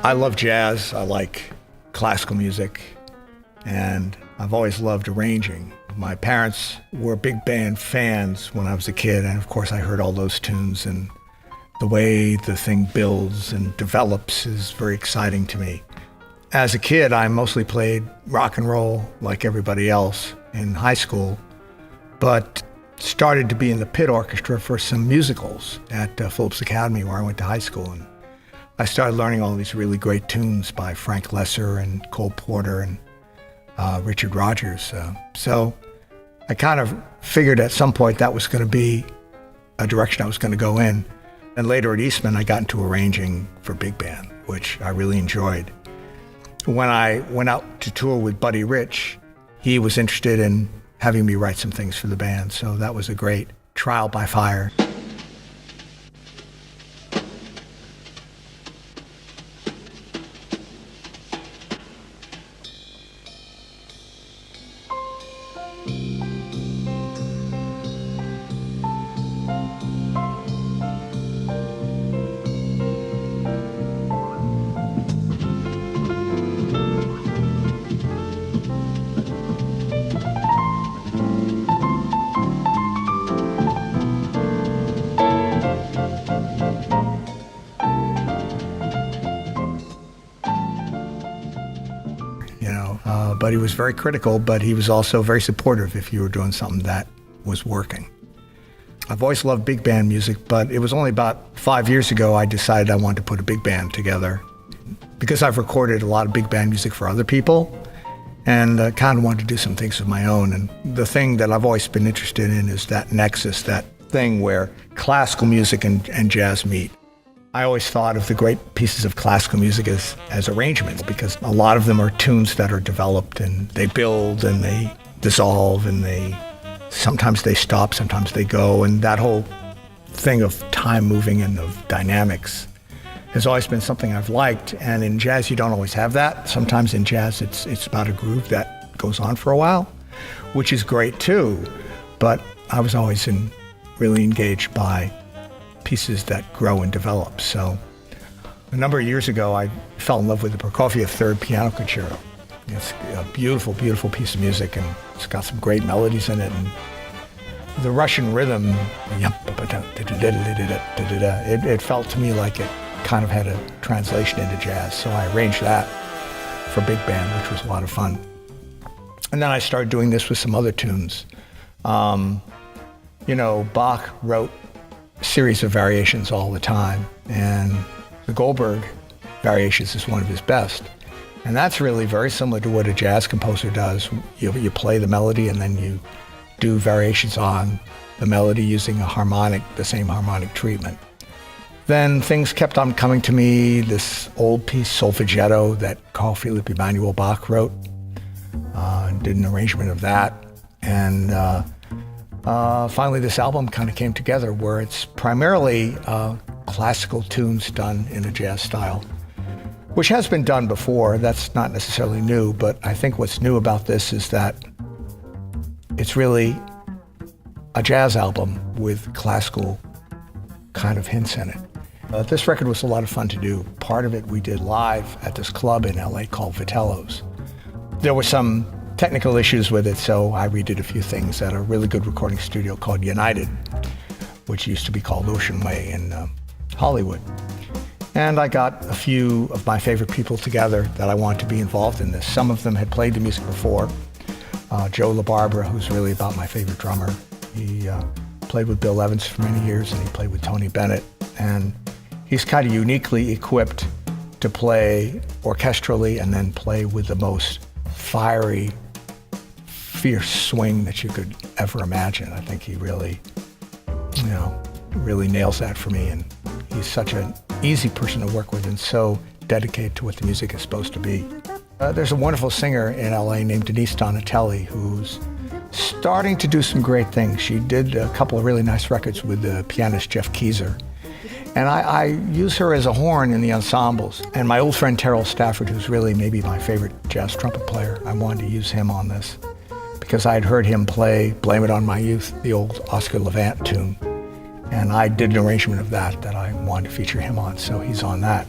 I love jazz, I like classical music, and I've always loved arranging. My parents were big band fans when I was a kid, and of course I heard all those tunes, and the way the thing builds and develops is very exciting to me. As a kid, I mostly played rock and roll like everybody else in high school, but started to be in the pit orchestra for some musicals at Phillips Academy where I went to high school. And I started learning all these really great tunes by Frank Lesser and Cole Porter and Richard Rodgers. So I kind of figured at some point that was going to be a direction I was going to go in. And later at Eastman, I got into arranging for big band, which I really enjoyed. When I went out to tour with Buddy Rich, he was interested in having me write some things for the band. So that was a great trial by fire. But he was very critical, but he was also very supportive if you were doing something that was working. I've always loved big band music, but it was only about 5 years ago I decided I wanted to put a big band together because I've recorded a lot of big band music for other people and kind of wanted to do some things of my own. And the thing that I've always been interested in is that nexus, that thing where classical music and jazz meet. I always thought of the great pieces of classical music as arrangements because a lot of them are tunes that are developed and they build and they dissolve and sometimes they stop, sometimes they go, and that whole thing of time moving and of dynamics has always been something I've liked. And in jazz, you don't always have that. Sometimes in jazz, it's about a groove that goes on for a while, which is great too. But I was always really engaged by pieces that grow and develop. So a number of years ago, I fell in love with the Prokofiev Third Piano Concerto. It's a beautiful, beautiful piece of music, and it's got some great melodies in it. And the Russian rhythm, it felt to me like it kind of had a translation into jazz. So I arranged that for big band, which was a lot of fun. And then I started doing this with some other tunes. Bach wrote a series of variations all the time, and the Goldberg variations is one of his best. And that's really very similar to what a jazz composer does. You play the melody and then you do variations on the melody using the same harmonic treatment. Then things kept on coming to me. This old piece, Solfeggetto, that Carl Philipp Emanuel Bach wrote, did an arrangement of that. And finally, this album kind of came together where it's primarily classical tunes done in a jazz style, which has been done before. That's not necessarily new, but I think what's new about this is that it's really a jazz album with classical kind of hints in it. This record was a lot of fun to do. Part of it we did live at this club in LA called Vitello's. There were some technical issues with it, so I redid a few things at a really good recording studio called United, which used to be called Ocean Way in Hollywood. And I got a few of my favorite people together that I wanted to be involved in this. Some of them had played the music before. Joe LaBarbera, who's really about my favorite drummer. He played with Bill Evans for many years, and he played with Tony Bennett. And he's kind of uniquely equipped to play orchestrally and then play with the most fiery, fierce swing that you could ever imagine. I think he really nails that for me. And he's such an easy person to work with and so dedicated to what the music is supposed to be. There's a wonderful singer in LA named Denise Donatelli who's starting to do some great things. She did a couple of really nice records with the pianist Jeff Keezer. And I use her as a horn in the ensembles. And my old friend Terrell Stafford, who's really maybe my favorite jazz trumpet player, I wanted to use him on this because I had heard him play Blame It On My Youth, the old Oscar Levant tune. And I did an arrangement of that I wanted to feature him on, so he's on that.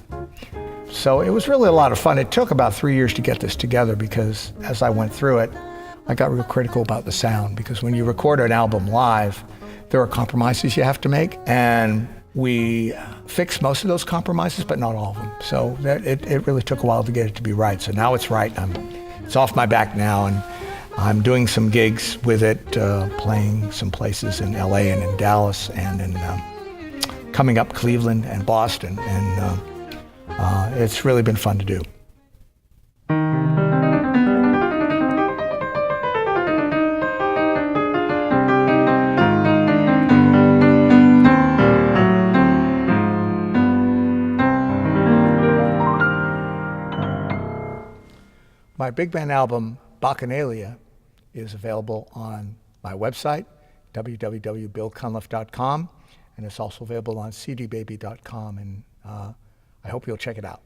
So it was really a lot of fun. It took about 3 years to get this together because as I went through it, I got real critical about the sound, because when you record an album live, there are compromises you have to make, and we fixed most of those compromises, but not all of them. So it really took a while to get it to be right. So now it's right. It's off my back now, and I'm doing some gigs with it, playing some places in LA and in Dallas and in coming up Cleveland and Boston, and it's really been fun to do. My big band album, BACHanalia, is available on my website, www.billcunliffe.com, and it's also available on cdbaby.com, and I hope you'll check it out.